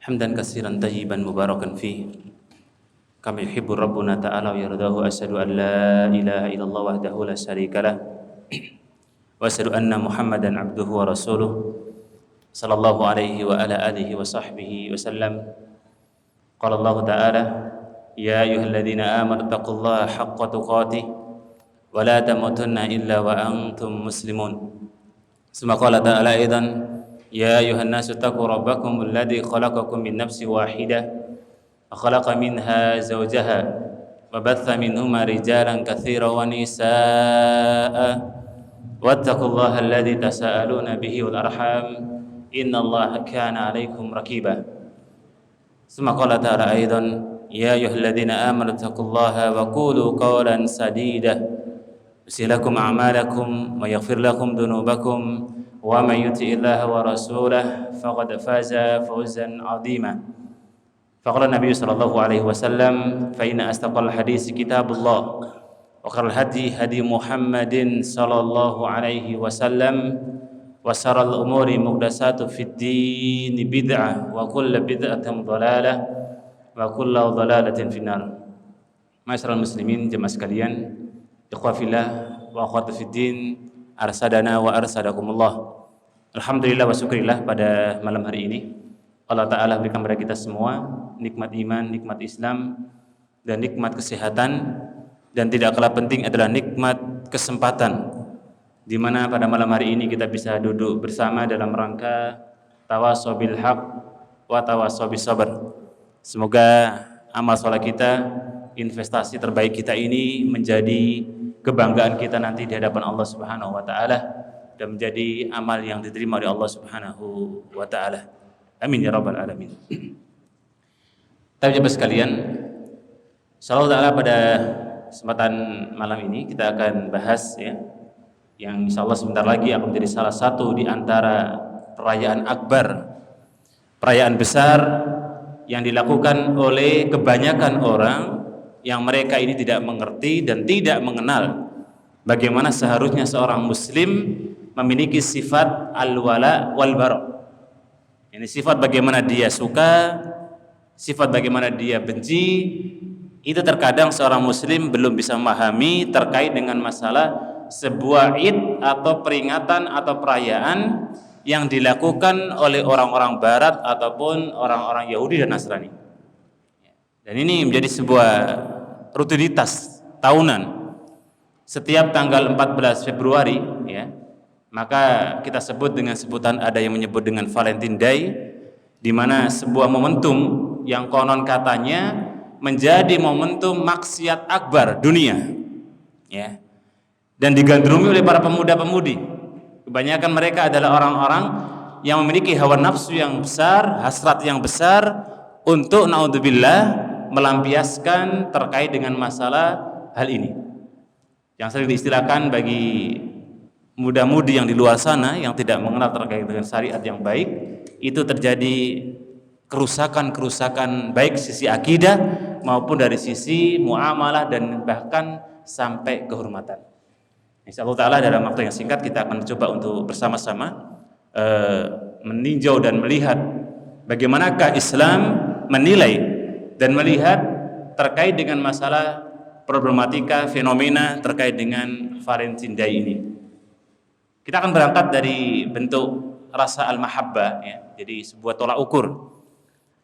حمدا كثيرا طيبا مباركا فيه كما يحب ربنا تعالى ويرضاه. أشهد أن لا إله إلا الله وحده لا شريك له وأشهد أن محمدا عبده ورسوله صلى الله عليه وعلى آله وصحبه وسلم. قال الله تعالى: يا أيها الذين آمنوا اتقوا الله حق تقاته ولا تموتن إلا وأنتم مسلمون. ثم قال تعالى أيضا: يا أيها الناس اتقوا ربكم الذي خلقكم من نفس واحدة وخلق منها زوجها وبث منهما رجالا كثيرا ونساء واتقوا الله الذي تساءلون به والأرحام إن الله كان عليكم رقيبا. ثم قال تعالى أيضا: يا أيها الذين آمنوا اتقوا الله وقولوا قولا سديدا يصلح لكم أعمالكم ويغفر لكم ذنوبكم ومن يطع الله ورسوله فقد فاز فوزا عظيما. فقال النبي صلى الله عليه وسلم: فإن أصدق الحديث كتاب الله وخير الهدي هدي محمد صلى الله عليه وسلم وشر الأمور محدثاتها في الدين بدعة وكل بدعة ضلالة وكل ضلالة في النار. Ma'asyiral muslimin jemaah sekalian, ikhwah fillah wa akhwat fiddin, arsadana wa arsadakumullah. Alhamdulillah wa syukrillah, pada malam hari ini Allah Ta'ala berikan kepada kita semua nikmat iman, nikmat Islam, dan nikmat kesehatan, dan tidak kalah penting adalah nikmat kesempatan, di mana pada malam hari ini kita bisa duduk bersama dalam rangka tawassaw bil haq wa tawassaw bis sabr. Semoga amal soleh kita, investasi terbaik kita ini menjadi kebanggaan kita nanti di hadapan Allah Subhanahu wa taala dan menjadi amal yang diterima oleh Allah Subhanahu wa taala. Amin ya rabbal alamin. Teman-teman sekalian, insyaallah taala pada kesempatan malam ini kita akan bahas yang insyaallah sebentar lagi akan menjadi salah satu di antara perayaan akbar, perayaan besar yang dilakukan oleh kebanyakan orang yang mereka ini tidak mengerti dan tidak mengenal bagaimana seharusnya seorang muslim memiliki sifat al-wala wal bara. Ini sifat bagaimana dia suka, sifat bagaimana dia benci. Itu terkadang seorang muslim belum bisa memahami terkait dengan masalah sebuah id atau peringatan atau perayaan yang dilakukan oleh orang-orang barat ataupun orang-orang Yahudi dan Nasrani. Dan ini menjadi sebuah rutinitas tahunan. Setiap tanggal 14 Februari maka kita sebut dengan sebutan, ada yang menyebut dengan Valentine Day, di mana sebuah momentum yang konon katanya menjadi momentum maksiat akbar dunia, dan digandrungi oleh para pemuda-pemudi. Kebanyakan mereka adalah orang-orang yang memiliki hawa nafsu yang besar, hasrat yang besar untuk naudzubillah melampiaskan terkait dengan masalah hal ini, yang sering diistilahkan bagi muda-mudi yang di luar sana yang tidak mengenal terkait dengan syariat yang baik. Itu terjadi kerusakan-kerusakan baik sisi akidah maupun dari sisi muamalah dan bahkan sampai kehormatan. Insyaallah taala dalam waktu yang singkat kita akan coba untuk bersama-sama meninjau dan melihat bagaimanakah Islam menilai dan melihat terkait dengan masalah problematika fenomena terkait dengan Valentine Day ini. Kita akan berangkat dari bentuk rasa al-mahabbah, jadi sebuah tolak ukur.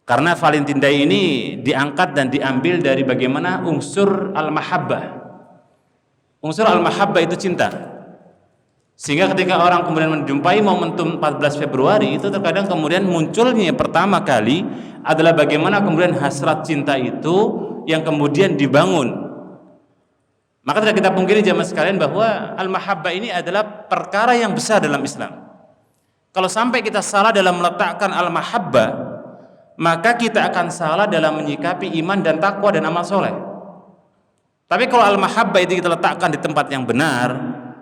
Karena Valentine Day ini diangkat dan diambil dari bagaimana unsur al-mahabbah. Unsur al-mahabbah itu cinta. Sehingga ketika orang kemudian menjumpai momentum 14 Februari itu terkadang kemudian munculnya pertama kali adalah bagaimana kemudian hasrat cinta itu yang kemudian dibangun. Maka tidak kita pungkiri jamaah sekalian bahwa al-mahabbah ini adalah perkara yang besar dalam Islam. Kalau sampai kita salah dalam meletakkan al-mahabbah, maka kita akan salah dalam menyikapi iman dan takwa dan amal soleh. Tapi kalau al-mahabbah itu kita letakkan di tempat yang benar,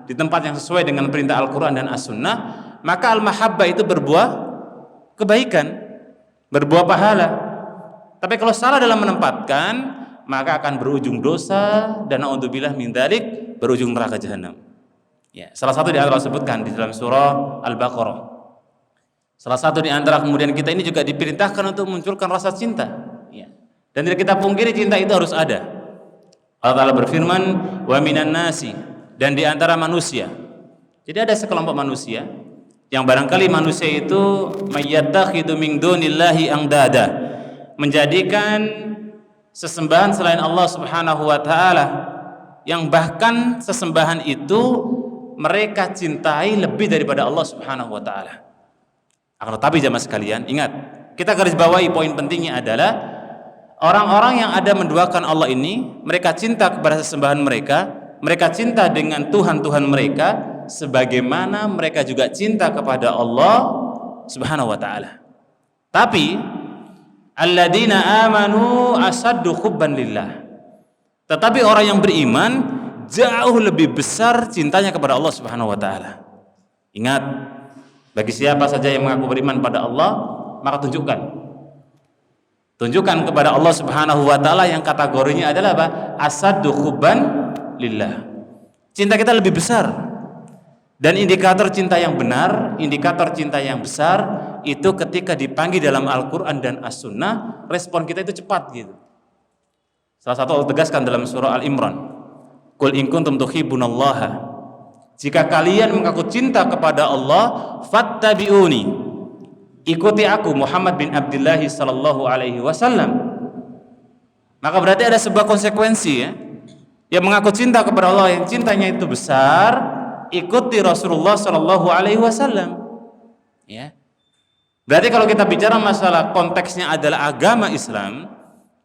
di tempat yang sesuai dengan perintah Al-Quran dan As-Sunnah, maka al-mahabbah itu berbuah kebaikan, berbuah pahala. Tapi kalau salah dalam menempatkan, maka akan berujung dosa dan naudzubillah min dzalik, berujung neraka jahanam. Salah satu di Allah sebutkan di dalam surah Al-Baqarah. Salah satu di antara kemudian kita ini juga diperintahkan untuk munculkan rasa cinta. Ya. Dan tidak kita pungkiri cinta itu harus ada. Allah Ta'ala berfirman, wa minan nasi, dan di antara manusia. Jadi ada sekelompok manusia yang barangkali manusia itu mayyattakhidhu min dunillahi andada, menjadikan sesembahan selain Allah Subhanahu wa taala, yang bahkan sesembahan itu mereka cintai lebih daripada Allah Subhanahu wa taala. Akan tetapi jamaah sekalian, ingat, kita garis bawahi poin pentingnya adalah orang-orang yang ada menduakan Allah ini, mereka cinta kepada sesembahan mereka, mereka cinta dengan Tuhan-Tuhan mereka sebagaimana mereka juga cinta kepada Allah Subhanahu wa taala. Tapi alladzina amanu asaddu hubban lillah. Tetapi orang yang beriman jauh lebih besar cintanya kepada Allah Subhanahu wa taala. Ingat, bagi siapa saja yang mengaku beriman pada Allah, maka tunjukkan kepada Allah Subhanahu wa taala yang kategorinya adalah apa? Asaddu hubban lillah. Cinta kita lebih besar. Dan indikator cinta yang benar, indikator cinta yang besar itu ketika dipanggil dalam Al-Qur'an dan As-Sunnah, respon kita itu cepat gitu. Salah satu Allah tegaskan dalam surah Al-Imran, "Qul in kuntum tuhibbunallaha." Jika kalian mengaku cinta kepada Allah, fattabi'uni. Ikuti aku Muhammad bin Abdullah sallallahu alaihi wasallam. Maka berarti ada sebuah konsekuensi ya. Yang mengaku cinta kepada Allah, yang cintanya itu besar, ikuti Rasulullah sallallahu alaihi wasallam. Ya. Berarti kalau kita bicara masalah konteksnya adalah agama Islam,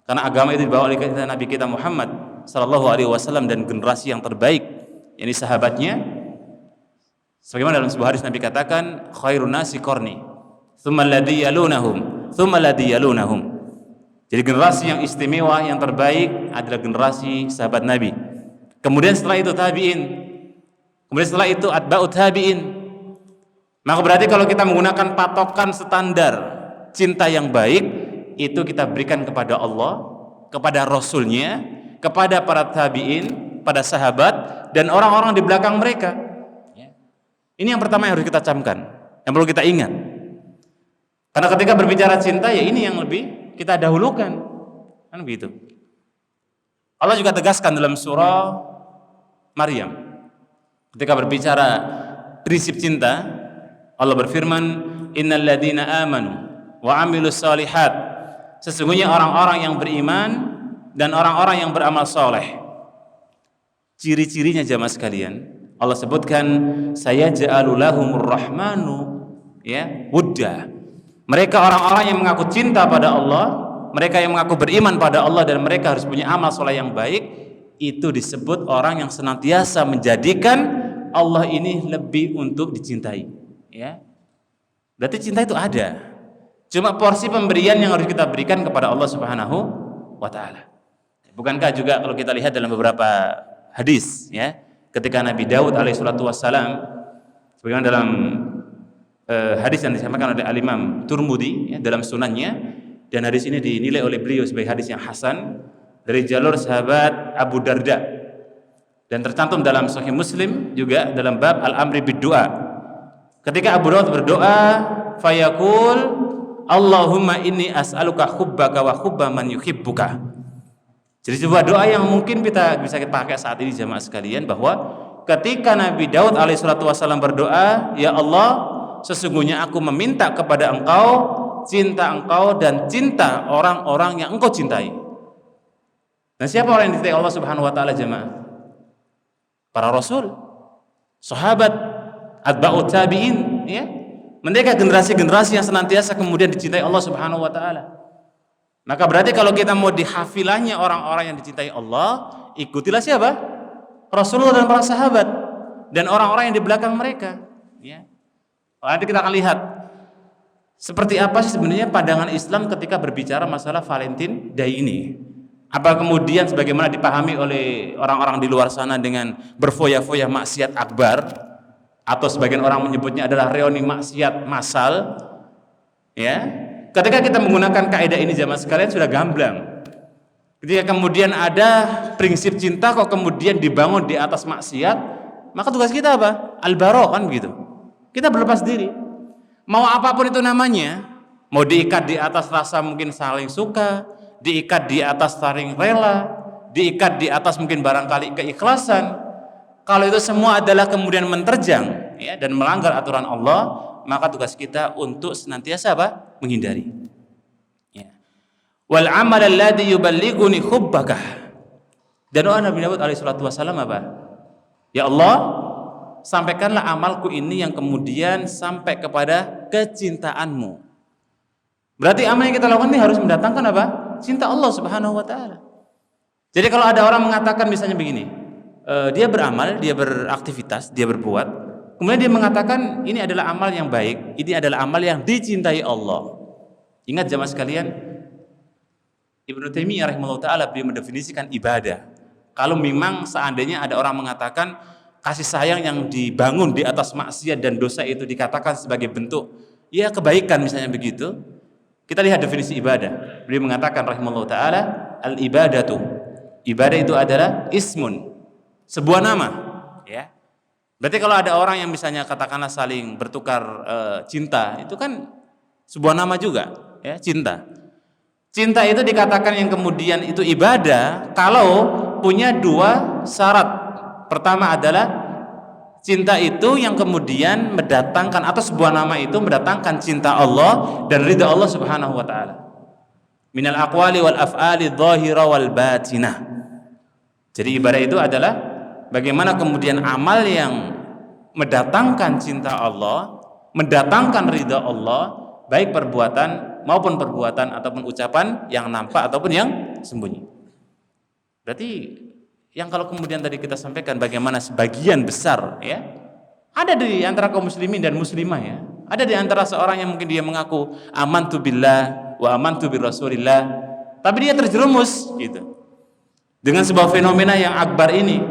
karena agama itu dibawa oleh Nabi kita Muhammad sallallahu alaihi wasallam dan generasi yang terbaik, yakni sahabatnya. Sebagaimana dalam sebuah hadis Nabi katakan, khairun nasi qarni, tsumma alladhi yalunahum, tsumma alladhi yalunahum. Jadi generasi yang istimewa, yang terbaik adalah generasi sahabat Nabi. Kemudian setelah itu tabi'in. Kemudian setelah itu atba'ut tabi'in. Maka berarti kalau kita menggunakan patokan standar cinta yang baik, itu kita berikan kepada Allah, kepada Rasulnya, kepada para tabi'in, pada sahabat, dan orang-orang di belakang mereka. Ini yang pertama yang harus kita camkan, yang perlu kita ingat. Karena ketika berbicara cinta, ya ini yang lebih kita dahulukan, kan begitu. Allah juga tegaskan dalam surah Maryam, ketika berbicara prinsip cinta, Allah berfirman, innal ladzina amanu wa amilus shalihat, sesungguhnya orang-orang yang beriman dan orang-orang yang beramal soleh. Ciri-cirinya jamaah sekalian, Allah sebutkan, saya ja'alu lahumur rahmanu ya wudda. Mereka orang-orang yang mengaku cinta pada Allah, mereka yang mengaku beriman pada Allah, dan mereka harus punya amal soleh yang baik. Itu disebut orang yang senantiasa menjadikan Allah ini lebih untuk dicintai. Ya, berarti cinta itu ada. Cuma porsi pemberian yang harus kita berikan kepada Allah Subhanahu wa taala. Bukankah juga kalau kita lihat dalam beberapa hadis ya, ketika Nabi Daud alaihissalatu wassalam, sebagaimana dalam hadis yang disampaikan oleh Al-Imam Turmudi ya, dalam sunannya, dan hadis ini dinilai oleh beliau sebagai hadis yang hasan dari jalur sahabat Abu Darda, dan tercantum dalam Sahih Muslim juga dalam bab Al-Amri bid-Du'a. Ketika Abu Daud berdoa, fayaqul Allahumma inni as'aluka hubbaka wa hubba man yuhibbuka. Jadi sebuah doa yang mungkin kita bisa kita pakai saat ini jamaah sekalian, bahwa ketika Nabi Daud alaihissalatu wassalam berdoa, ya Allah, sesungguhnya aku meminta kepada Engkau cinta Engkau dan cinta orang-orang yang Engkau cintai. Dan siapa orang yang dicintai Allah Subhanahu wa taala jemaah? Para rasul, sahabat, atba'ut tabi'in ya. Mereka generasi-generasi yang senantiasa kemudian dicintai Allah Subhanahu wa taala. Maka berarti kalau kita mau di hafilahnya orang-orang yang dicintai Allah, ikutilah siapa? Rasulullah dan para sahabat dan orang-orang yang di belakang mereka ya. Nanti kita akan lihat seperti apa sih sebenarnya pandangan Islam ketika berbicara masalah Valentine Day ini. Apa kemudian sebagaimana dipahami oleh orang-orang di luar sana dengan berfoya-foya maksiat akbar, atau sebagian orang menyebutnya adalah reuni maksiat massal ya. Ketika kita menggunakan kaidah ini jamaah sekalian sudah gamblang. Ketika kemudian ada prinsip cinta kok kemudian dibangun di atas maksiat, maka tugas kita apa? Al-bara' kan begitu. Kita berlepas diri. Mau apapun itu namanya, mau diikat di atas rasa mungkin saling suka, diikat di atas saling rela, diikat di atas mungkin barangkali keikhlasan. Kalau itu semua adalah kemudian menerjang ya, dan melanggar aturan Allah, maka tugas kita untuk senantiasa apa? Menghindari. Ya. Wal amal alladhi yuballighuni hubbaka. Dan doa Nabi Daud alaihi salatu wasallam apa? Ya Allah, sampaikanlah amalku ini yang kemudian sampai kepada kecintaanmu. Berarti amal yang kita lakukan ini harus mendatangkan apa? Cinta Allah Subhanahu wa taala. Jadi kalau ada orang mengatakan misalnya begini, dia beramal, dia beraktivitas, dia berbuat, kemudian dia mengatakan ini adalah amal yang baik, ini adalah amal yang dicintai Allah. Ingat jamaah sekalian, Ibnu Taimiyah rahimahullah taala beliau mendefinisikan ibadah. Kalau memang seandainya ada orang mengatakan kasih sayang yang dibangun di atas maksiat dan dosa itu dikatakan sebagai bentuk ya kebaikan misalnya begitu, kita lihat definisi ibadah. Beliau mengatakan rahimahullah taala, al ibadatu, ibadah itu adalah ismun, sebuah nama, ya. Berarti kalau ada orang yang misalnya katakanlah saling bertukar cinta, itu kan sebuah nama juga, ya, cinta. Cinta itu dikatakan yang kemudian itu ibadah kalau punya dua syarat. Pertama adalah cinta itu yang kemudian mendatangkan atau sebuah nama itu mendatangkan cinta Allah dan ridha Allah Subhanahu wa taala. Minal aqwali wal af'ali dhahira wal batinah. Jadi ibadah itu adalah bagaimana kemudian amal yang mendatangkan cinta Allah, mendatangkan ridha Allah, baik perbuatan maupun perbuatan ataupun ucapan yang nampak ataupun yang sembunyi. Berarti yang kalau kemudian tadi kita sampaikan bagaimana sebagian besar ya ada di antara kaum muslimin dan muslimah ya, ada di antara seorang yang mungkin dia mengaku amantu billah wa amantu bir rasulillah, tapi dia terjerumus gitu dengan sebuah fenomena yang akbar ini.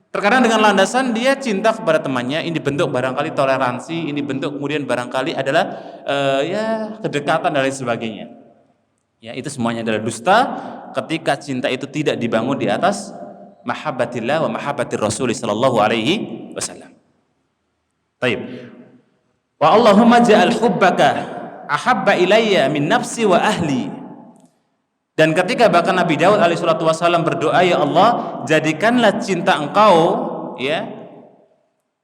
Terkadang dengan landasan dia cinta kepada temannya, ini bentuk barangkali toleransi, ini bentuk kemudian barangkali adalah ya kedekatan dan lain sebagainya. Ya, itu semuanya adalah dusta ketika cinta itu tidak dibangun di atas mahabbatillah wa mahabbatir rasul sallallahu alaihi wasallam. Baik. Wa Allahumma ja'al hubbaka ahabba ilayya min nafsi wa ahli. Dan ketika bahkan Nabi Daud alaihi salatu wasallam berdoa, ya Allah, jadikanlah cinta engkau ya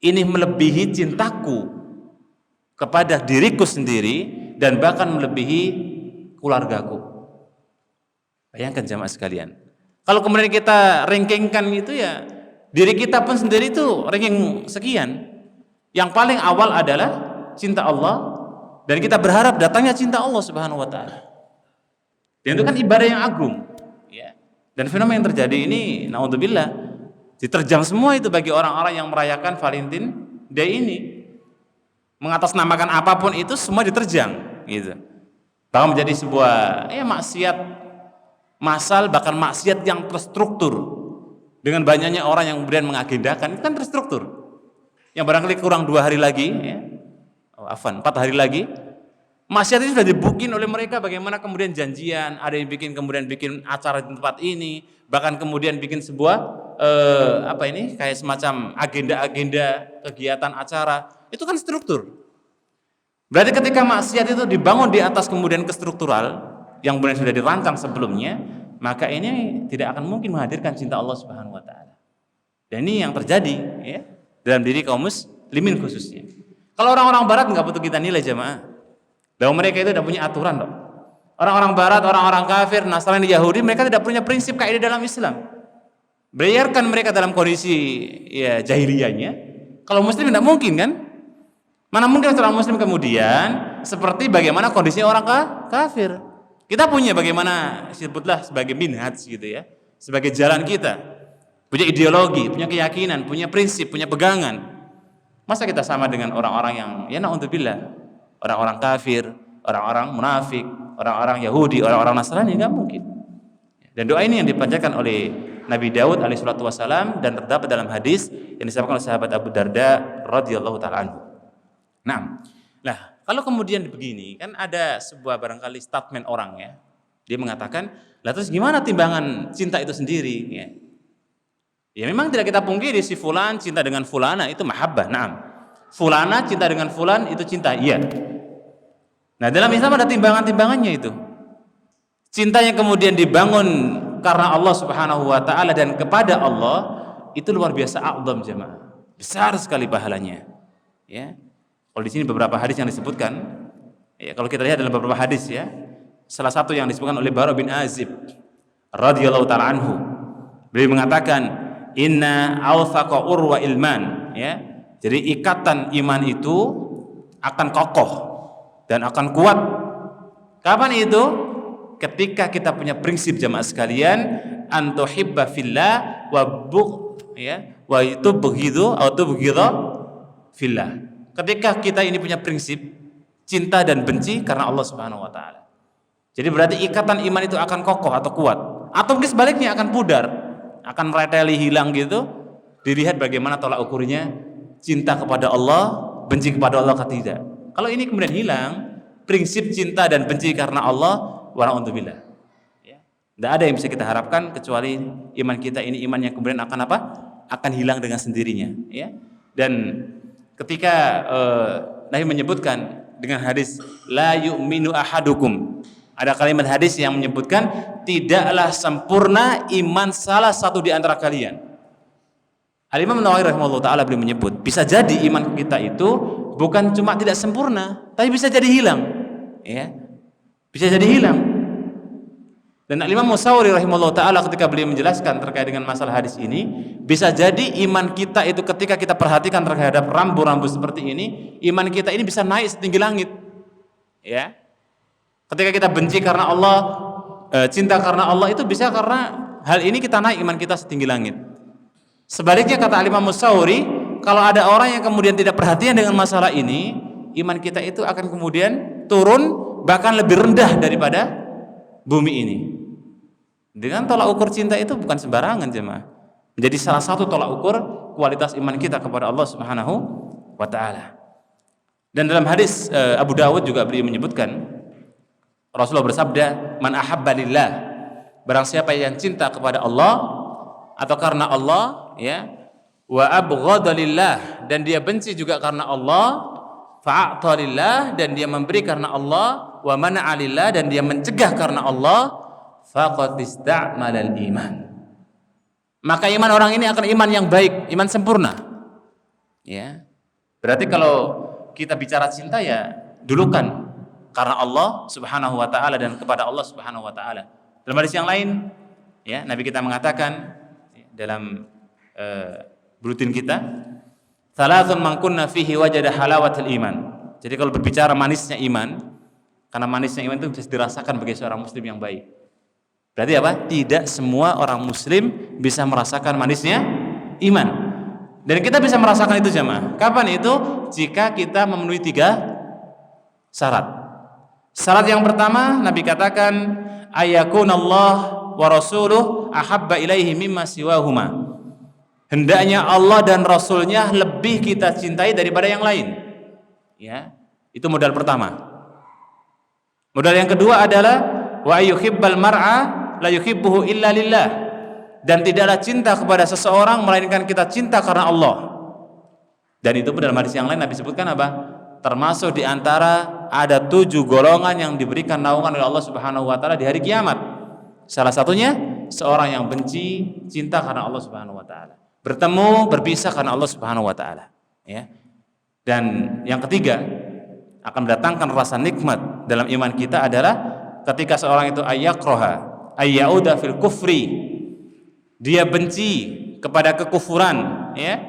ini melebihi cintaku kepada diriku sendiri dan bahkan melebihi keluargaku. Bayangkan jamaah sekalian, kalau kemudian kita rankingkan itu ya diri kita pun sendiri itu ranking sekian. Yang paling awal adalah cinta Allah dan kita berharap datangnya cinta Allah Subhanahu wa taala. Dan itu kan ibadah yang agung, ya. Dan fenomena yang terjadi ini, naudzubillah, diterjang semua itu bagi orang-orang yang merayakan Valentine Day ini, mengatasnamakan apapun itu semua diterjang, gitu. Bahkan menjadi sebuah maksiat massal, bahkan maksiat yang terstruktur dengan banyaknya orang yang kemudian mengagendakan, itu kan terstruktur. Yang barangkali kurang 2 hari lagi, ya, 4 hari lagi. Maksiat itu sudah dibukin oleh mereka bagaimana kemudian janjian, ada yang kemudian bikin acara di tempat ini, bahkan kemudian bikin sebuah kayak semacam agenda-agenda kegiatan acara, itu kan struktur. Berarti ketika maksiat itu dibangun di atas kemudian kestruktural yang kemudian sudah dirancang sebelumnya, maka ini tidak akan mungkin menghadirkan cinta Allah Subhanahu wa taala. Dan ini yang terjadi ya dalam diri kaum muslimin khususnya. Kalau orang-orang barat enggak butuh kita nilai jamaah. Bahwa mereka itu tidak punya aturan dong. Orang-orang barat, orang-orang kafir, Nasrani, Yahudi, mereka tidak punya prinsip kaidah dalam Islam. Biarkan mereka dalam kondisi ya jahiliyahnya. Kalau muslim tidak mungkin kan? Mana mungkin seorang muslim kemudian seperti bagaimana kondisi orang kafir. Kita punya bagaimana sebutlah sebagai minhaj gitu ya, sebagai jalan kita. Punya ideologi, punya keyakinan, punya prinsip, punya pegangan. Masa kita sama dengan orang-orang yang ya naudzubillah, orang-orang kafir, orang-orang munafik, orang-orang Yahudi, orang-orang Nasrani? Enggak mungkin. Dan doa ini yang dipanjatkan oleh Nabi Daud alaihi salatu wasalam dan terdapat dalam hadis yang disampaikan oleh sahabat Abu Darda radhiyallahu taala anhu. Nah, kalau kemudian begini, kan ada sebuah barangkali statement orang ya. Dia mengatakan, "Lah terus gimana timbangan cinta itu sendiri?" Ya memang tidak kita pungkiri si fulan cinta dengan fulana itu mahabbah, na'am. fulana cinta dengan fulan itu cinta, iya. Nah, dalam Islam ada timbangan-timbangannya itu. Cinta yang kemudian dibangun karena Allah Subhanahu wa taala dan kepada Allah itu luar biasa a'zam jemaah. Besar sekali pahalanya. Ya. Kalau di sini beberapa hadis yang disebutkan, ya, kalau kita lihat dalam beberapa hadis ya, salah satu yang disebutkan oleh Bara bin Azib radhiyallahu taala anhu. Beliau mengatakan, "Inna awthaqa urwa ilman," ya. Jadi ikatan iman itu akan kokoh dan akan kuat. Kapan itu? Ketika kita punya prinsip jamaah sekalian, antuhibba fillah wa wa itu begitu atau begitu fillah. Ketika kita ini punya prinsip cinta dan benci karena Allah Subhanahu wa taala. Jadi berarti ikatan iman itu akan kokoh atau kuat. Atau mungkin sebaliknya akan pudar, akan mereteli, hilang gitu. Dilihat bagaimana tolak ukurnya cinta kepada Allah, benci kepada Allah atau tidak. Kalau ini kemudian hilang, prinsip cinta dan benci karena Allah, wa'udzubillah. Ya. Tidak ada yang bisa kita harapkan kecuali iman kita ini iman yang kemudian akan apa? Akan hilang dengan sendirinya. Ya. Dan ketika Nabi menyebutkan dengan hadis la yu'minu ahadukum, ada kalimat hadis yang menyebutkan tidaklah sempurna iman salah satu di antara kalian. Al-Imam Nawawi rahimahullah ta'ala beliau menyebut bisa jadi iman kita itu bukan cuma tidak sempurna, tapi bisa jadi hilang. Ya. Bisa jadi hilang. Dan Al-Imam Musauri rahimahullah ta'ala ketika beliau menjelaskan terkait dengan masalah hadis ini, bisa jadi iman kita itu ketika kita perhatikan terhadap rambu-rambu seperti ini, iman kita ini bisa naik setinggi langit. Ya. Ketika kita benci karena Allah, cinta karena Allah, itu bisa karena hal ini kita naik iman kita setinggi langit. Sebaliknya kata Al-Imam Musauri, kalau ada orang yang kemudian tidak perhatian dengan masalah ini, iman kita itu akan kemudian turun bahkan lebih rendah daripada bumi ini. Dengan tolak ukur cinta itu bukan sembarangan jemaah. Menjadi salah satu tolak ukur kualitas iman kita kepada Allah Subhanahu wa taala. Dan dalam hadis Abu Dawud juga beliau menyebutkan, Rasulullah bersabda, "Man ahabba lillah," barang siapa yang cinta kepada Allah atau karena Allah, ya, wa abghadha lillah, dan dia benci juga karena Allah, fa'ata lillah, dan dia memberi karena Allah, wa mana'a lillah, dan dia mencegah karena Allah, faqad ista'mal al-iman. Maka iman orang ini akan iman yang baik, iman sempurna. Ya. Berarti kalau kita bicara cinta ya dulukan karena Allah Subhanahu wa taala dan kepada Allah Subhanahu wa taala. Dalam hadis yang lain, ya, Nabi kita mengatakan dalam bulletin kita, "Thalathun man kunna fihi wajada halawatul iman." Jadi kalau berbicara manisnya iman, karena manisnya iman itu bisa dirasakan bagi seorang muslim yang baik. Berarti apa? Tidak semua orang muslim bisa merasakan manisnya iman. Dan kita bisa merasakan itu jemaah. Kapan itu? Jika kita memenuhi 3 syarat. Syarat yang pertama Nabi katakan ayakunallah wa rasuluh ahabba ilaihi mimma siwahuma. Hendaknya Allah dan Rasulnya lebih kita cintai daripada yang lain. Ya, itu modal pertama. Modal yang kedua adalah wa yuhibbal mar'a la yuhibbuhu illa lillah. Dan tidaklah cinta kepada seseorang melainkan kita cinta karena Allah. Dan itu dalam hadis yang lain Nabi sebutkan apa? Termasuk di antara ada 7 golongan yang diberikan naungan oleh Allah Subhanahu wa taala di hari kiamat. Salah satunya seorang yang benci cinta karena Allah Subhanahu wa taala. Bertemu, berpisah karena Allah Subhanahu wa taala, ya. Dan yang ketiga akan mendatangkan rasa nikmat dalam iman kita adalah ketika seorang itu ayyakroha ayyauda fil kufri, dia benci kepada kekufuran, ya,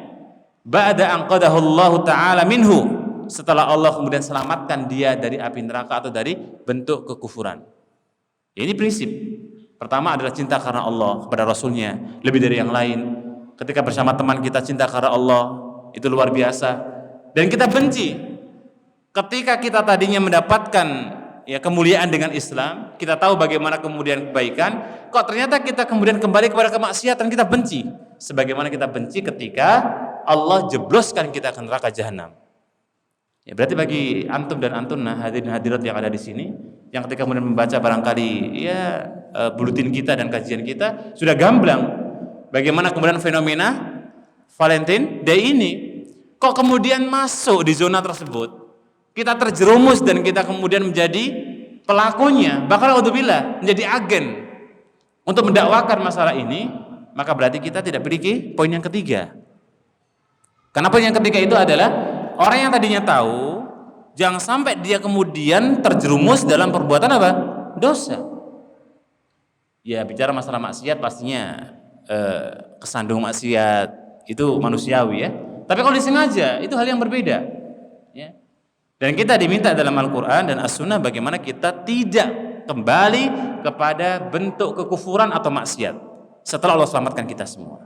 ba'da an qadahu Allah taala minhu, setelah Allah kemudian selamatkan dia dari api neraka atau dari bentuk kekufuran. Ya, ini prinsip pertama adalah cinta karena Allah kepada Rasulnya lebih dari yang lain. Ketika bersama teman kita cinta karena Allah, itu luar biasa. Dan kita benci ketika kita tadinya mendapatkan ya kemuliaan dengan Islam, kita tahu bagaimana kemudian kebaikan, kok ternyata kita kemudian kembali kepada kemaksiatan, kita benci. Sebagaimana kita benci ketika Allah jebloskan kita ke neraka jahanam. Ya, berarti bagi antum dan antuna hadirin hadirat yang ada di sini, yang ketika kemudian membaca barangkali ya bulletin kita dan kajian kita sudah gamblang bagaimana kemudian fenomena Valentine Day ini. kok kemudian masuk di zona tersebut, kita terjerumus dan kita kemudian menjadi pelakunya, bahkan naudzubillah menjadi agen untuk mendakwakan masalah ini, maka berarti kita tidak memiliki poin yang ketiga. Karena poin yang ketiga itu adalah orang yang tadinya tahu, jangan sampai dia kemudian terjerumus dalam perbuatan apa? Dosa. Ya, bicara masalah maksiat pastinya kesandung maksiat itu manusiawi ya. Tapi kalau disengaja itu hal yang berbeda. Ya. Dan kita diminta dalam Al-Quran dan As-Sunnah bagaimana kita tidak kembali kepada bentuk kekufuran atau maksiat setelah Allah selamatkan kita semua.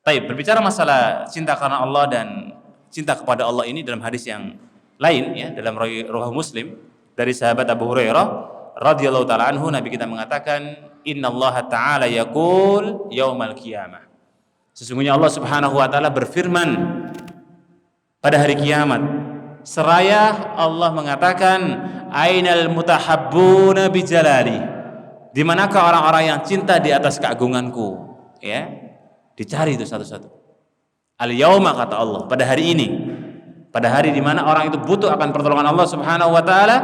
Baik, berbicara masalah cinta karena Allah dan cinta kepada Allah ini dalam hadis yang lain ya, dalam Riwayat Muslim dari sahabat Abu Hurairah radhiyallahu taala anhu, Nabi kita mengatakan, innallaha ta'ala yaqul yaumal qiyamah. Sesungguhnya Allah Subhanahu wa taala berfirman pada hari kiamat, seraya Allah mengatakan, ainal mutahabbuna bijalali, di manakah orang-orang yang cinta di atas keagunganku, ya, dicari itu satu-satu. Al yauma, kata Allah, pada hari ini, pada hari di mana orang itu butuh akan pertolongan Allah Subhanahu wa taala,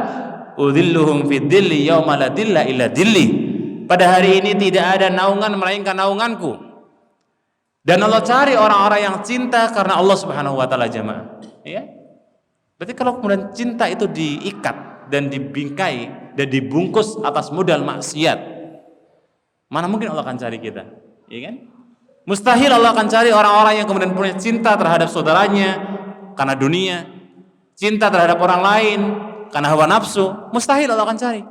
udhilluhum fid dhilli yauma la dhilla illa dhilli, pada hari ini tidak ada naungan melainkan naunganku. Dan Allah cari orang-orang yang cinta karena Allah Subhanahu wa taala, jamaah. Ya. Berarti kalau kemudian cinta itu diikat dan dibingkai dan dibungkus atas modal maksiat, mana mungkin Allah akan cari kita? Ya kan? Mustahil Allah akan cari orang-orang yang kemudian punya cinta terhadap saudaranya karena dunia, cinta terhadap orang lain karena hawa nafsu. Mustahil Allah akan cari.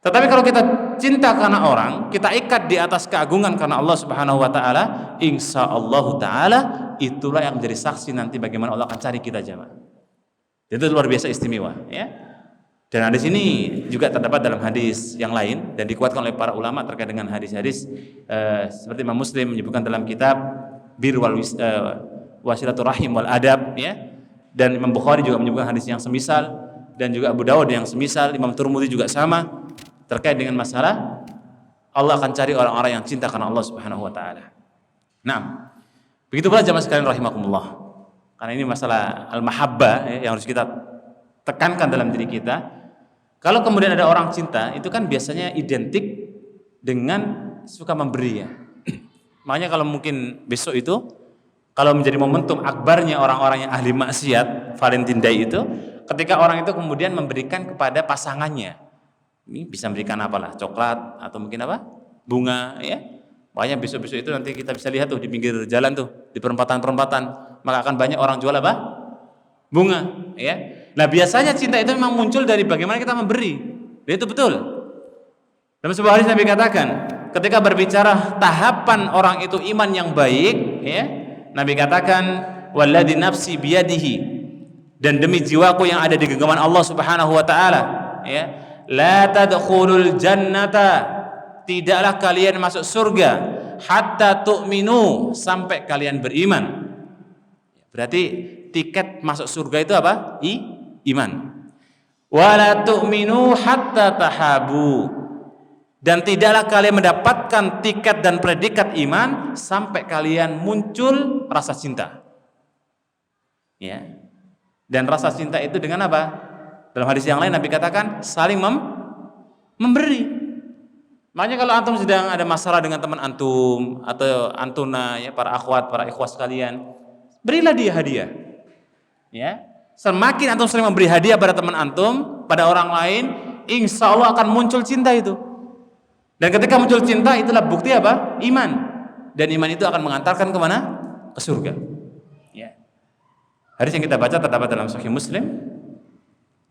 Tetapi kalau kita cinta karena orang, kita ikat di atas keagungan karena Allah Subhanahu wa taala, insyaallah taala itulah yang menjadi saksi nanti bagaimana Allah akan cari kita, jemaah. Itu luar biasa istimewa, ya. Dan hadis ini juga terdapat dalam hadis yang lain dan dikuatkan oleh para ulama terkait dengan hadis-hadis seperti Imam Muslim menyebutkan dalam kitab Bir wal Wasilatur Rahim wal Adab, ya. Dan Imam Bukhari juga menyebutkan hadis yang semisal, dan juga Abu Dawud yang semisal, Imam Tirmidzi juga sama, terkait dengan masalah Allah akan cari orang-orang yang cinta karena Allah Subhanahu wa taala. Nah, begitu pula jamaah sekalian rahimakumullah. Karena ini masalah al-mahabbah ya, yang harus kita tekankan dalam diri kita. Kalau kemudian ada orang cinta, itu kan biasanya identik dengan suka memberi ya. Makanya kalau mungkin besok itu, kalau menjadi momentum akbarnya orang-orang yang ahli maksiat, Valentine Day itu, ketika orang itu kemudian memberikan kepada pasangannya. Ini bisa memberikan apalah, coklat atau mungkin apa? Bunga ya. Makanya besok-besok itu nanti kita bisa lihat tuh di pinggir jalan tuh, di perempatan-perempatan, maka akan banyak orang jual apa? Bunga, ya. Nah, biasanya cinta itu memang muncul dari bagaimana kita memberi. Dan itu betul. Dalam sebuah hadis Nabi katakan, ketika berbicara tahapan orang itu iman yang baik, ya, Nabi katakan, walladzi nafsi biyadihi, dan demi jiwaku yang ada di genggaman Allah Subhanahu wa taala, ya. La tadkhulul jannata, tidaklah kalian masuk surga hatta tu'minu, sampai kalian beriman. Berarti tiket masuk surga itu apa? Iman. Wala tu'minu hatta tahabu, dan tidaklah kalian mendapatkan tiket dan predikat iman sampai kalian muncul rasa cinta. Ya. Dan rasa cinta itu dengan apa? Dalam hadis yang lain Nabi katakan saling memberi. Makanya kalau antum sedang ada masalah dengan teman antum atau antuna ya, para akhwat, para ikhwas sekalian, berilah dia hadiah. Ya. Semakin antum sering memberi hadiah pada teman antum, pada orang lain, insya Allah akan muncul cinta itu. Dan ketika muncul cinta, itulah bukti apa? Iman. Dan iman itu akan mengantarkan kemana? Ke surga. Ya. Hadis yang kita baca terdapat dalam Sahih Muslim,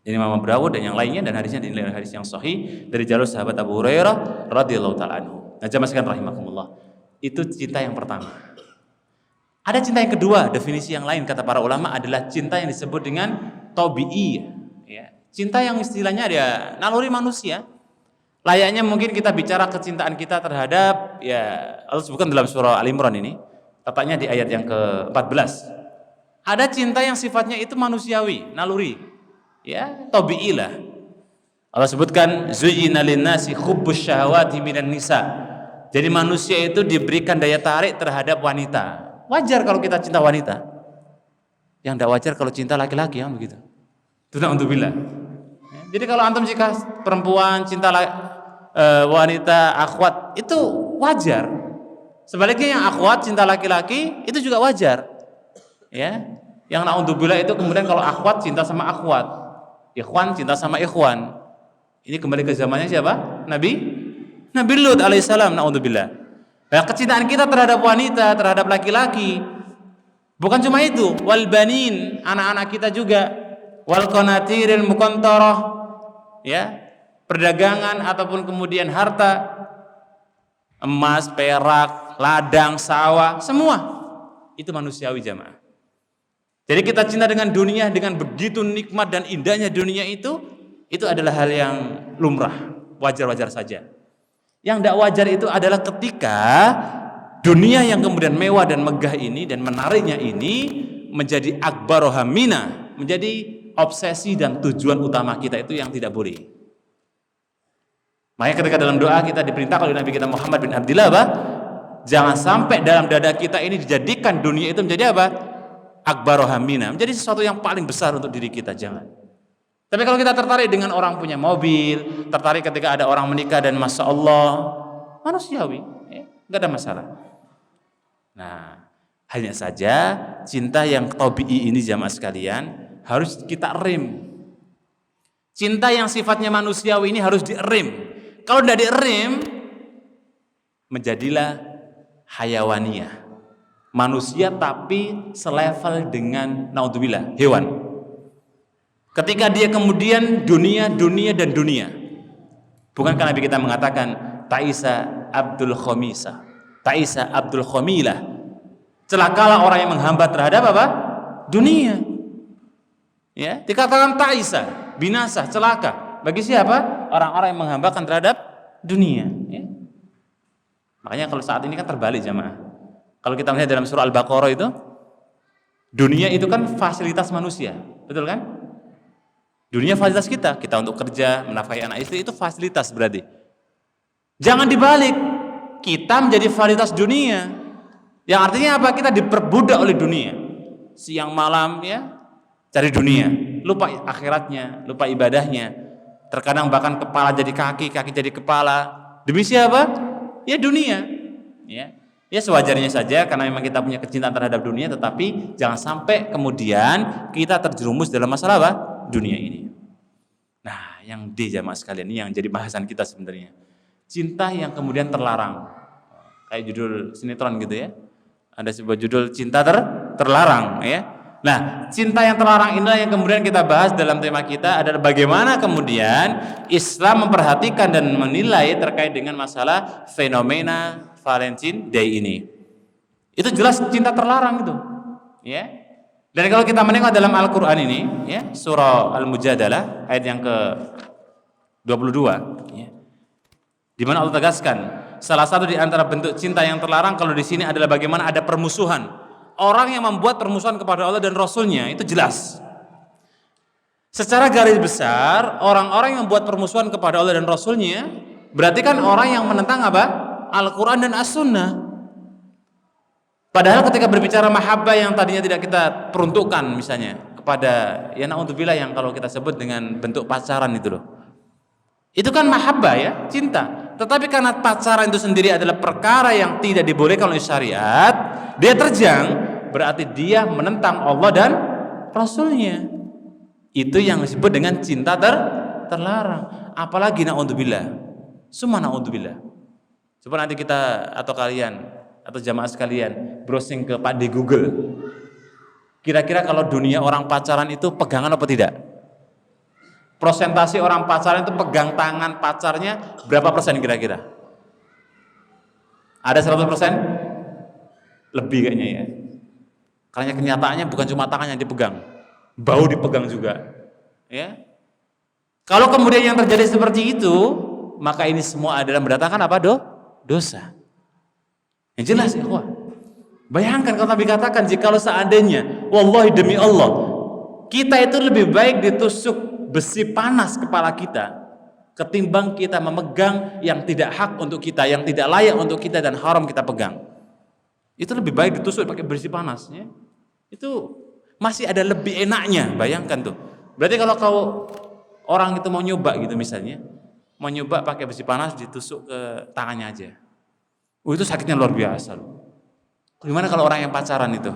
ini Imam Abu Dawud dan yang lainnya, dan hadisnya dinilai hadis yang sahih dari jalur sahabat Abu Hurairah radhiyallahu taala anhu. Nah, jamaah sekalian rahimakumullah. Itu cinta yang pertama. Ada cinta yang kedua, definisi yang lain kata para ulama adalah cinta yang disebut dengan tabi'i, ya. Cinta yang istilahnya ada naluri manusia. Layaknya mungkin kita bicara kecintaan kita terhadap, ya, Allah sebutkan dalam surah Al-Imran ini, tepatnya di ayat yang ke-14. Ada cinta yang sifatnya itu manusiawi, naluri. Ya, tabi'ilah. Allah sebutkan zuyyina lin-nasi hubbus syahawati minan nisa. Jadi manusia itu diberikan daya tarik terhadap wanita. wajar kalau kita cinta wanita. Yang tidak wajar kalau cinta laki-laki yang begitu. Itu na'udzubillah. Jadi kalau antum jika perempuan cinta wanita akhwat itu wajar. Sebaliknya yang akhwat cinta laki-laki itu juga wajar. Ya. Yang na'udzubillah itu kemudian kalau akhwat cinta sama akhwat, ikhwan cinta sama ikhwan. Ini kembali ke zamannya siapa? Nabi Lut alaihissalam, na'udzubillah. Nah, kecintaan kita terhadap wanita, terhadap laki-laki bukan cuma itu, wal banin, anak-anak kita juga, wal qanatiril muqantarah, ya, perdagangan ataupun kemudian harta, emas, perak, ladang, sawah, semua itu manusiawi jamaah. Jadi kita cinta dengan dunia dengan begitu nikmat dan indahnya dunia itu adalah hal yang lumrah, wajar-wajar saja. Yang tidak wajar itu adalah ketika dunia yang kemudian mewah dan megah ini dan menariknya ini menjadi akbar hamina, menjadi obsesi dan tujuan utama kita, itu yang tidak boleh. Makanya ketika dalam doa kita diperintahkan oleh Nabi kita Muhammad bin Abdillah, jangan sampai dalam dada kita ini dijadikan dunia itu menjadi apa? Akbar hamina, menjadi sesuatu yang paling besar untuk diri kita, jangan. Tapi kalau kita tertarik dengan orang punya mobil, tertarik ketika ada orang menikah dan masya Allah, manusiawi, ya, nggak ada masalah. Nah, hanya saja cinta yang tabi'i ini jamaah sekalian harus kita rem. Cinta yang sifatnya manusiawi ini harus direm. Kalau tidak direm, menjadilah hayawaniyah. Manusia tapi selevel dengan naudzubillah hewan. Ketika dia kemudian dunia dan dunia. Bukankah Nabi kita mengatakan Ta'isa Abdul Khamisah, Ta'isa Abdul Khamilah. Celakalah orang yang menghambat terhadap apa? Dunia. Ya, dikatakan Ta'isa, binasa, celaka. Bagi siapa? Orang-orang yang menghambakan terhadap dunia, ya. Makanya kalau saat ini kan terbalik jamaah. Kalau kita melihat dalam surah Al-Baqarah itu, dunia itu kan fasilitas manusia, betul kan? Dunia fasilitas kita untuk kerja, menafkahi anak istri, itu fasilitas berarti. Jangan dibalik, kita menjadi fasilitas dunia. Yang artinya apa? Kita diperbudak oleh dunia. Siang malam ya, cari dunia, lupa akhiratnya, lupa ibadahnya. Terkadang bahkan kepala jadi kaki, kaki jadi kepala. Demi siapa? Ya dunia. Ya sewajarnya saja karena memang kita punya kecintaan terhadap dunia, tetapi jangan sampai kemudian kita terjerumus dalam masalah apa? Dunia ini. Nah, yang D jamaah sekalian, ini yang jadi bahasan kita sebenarnya. Cinta yang kemudian terlarang. Kayak judul sinetron gitu ya. Ada sebuah judul cinta terlarang ya. Nah, cinta yang terlarang inilah yang kemudian kita bahas dalam tema kita adalah bagaimana kemudian Islam memperhatikan dan menilai terkait dengan masalah fenomena Valentine Day ini. Itu jelas cinta terlarang itu. Ya. Dan kalau kita menengok dalam Al-Quran ini, ya, surah Al-Mujadalah ayat yang ke-22, ya, di mana Allah tegaskan salah satu di antara bentuk cinta yang terlarang kalau di sini adalah bagaimana ada permusuhan. Orang yang membuat permusuhan kepada Allah dan Rasulnya itu jelas. Secara garis besar, orang-orang yang membuat permusuhan kepada Allah dan Rasulnya berarti kan orang yang menentang apa? Al-Quran dan As-Sunnah. Padahal ketika berbicara mahabbah yang tadinya tidak kita peruntukkan misalnya kepada ya na'udzubillah yang kalau kita sebut dengan bentuk pacaran itu loh. Itu kan mahabbah ya, cinta. Tetapi karena pacaran itu sendiri adalah perkara yang tidak dibolehkan oleh syariat, dia terjang, berarti dia menentang Allah dan Rasulnya. Itu yang disebut dengan cinta terlarang. Apalagi na'udzubillah. Semua na'udzubillah. Coba nanti kita atau kalian atau jamaah sekalian browsing ke Pak di Google. Kira-kira kalau dunia orang pacaran itu pegangan apa tidak? Persentase orang pacaran itu pegang tangan pacarnya berapa persen kira-kira? Ada 100%? Lebih kayaknya ya. Karena kenyataannya bukan cuma tangannya dipegang, bau dipegang juga. Ya. Kalau kemudian yang terjadi seperti itu, maka ini semua adalah mendatangkan apa? Dosa. Yang jelas ikhwah. Bayangkan kalau Nabi katakan jikalau seandainya wallahi demi Allah kita itu lebih baik ditusuk besi panas kepala kita ketimbang kita memegang yang tidak hak untuk kita, yang tidak layak untuk kita dan haram kita pegang. Itu lebih baik ditusuk pakai besi panas, ya. Itu masih ada lebih enaknya, bayangkan tuh. Berarti kalau orang itu mau nyoba gitu misalnya, mau nyoba pakai besi panas ditusuk ke tangannya aja. Itu sakitnya luar biasa loh. Gimana kalau orang yang pacaran itu?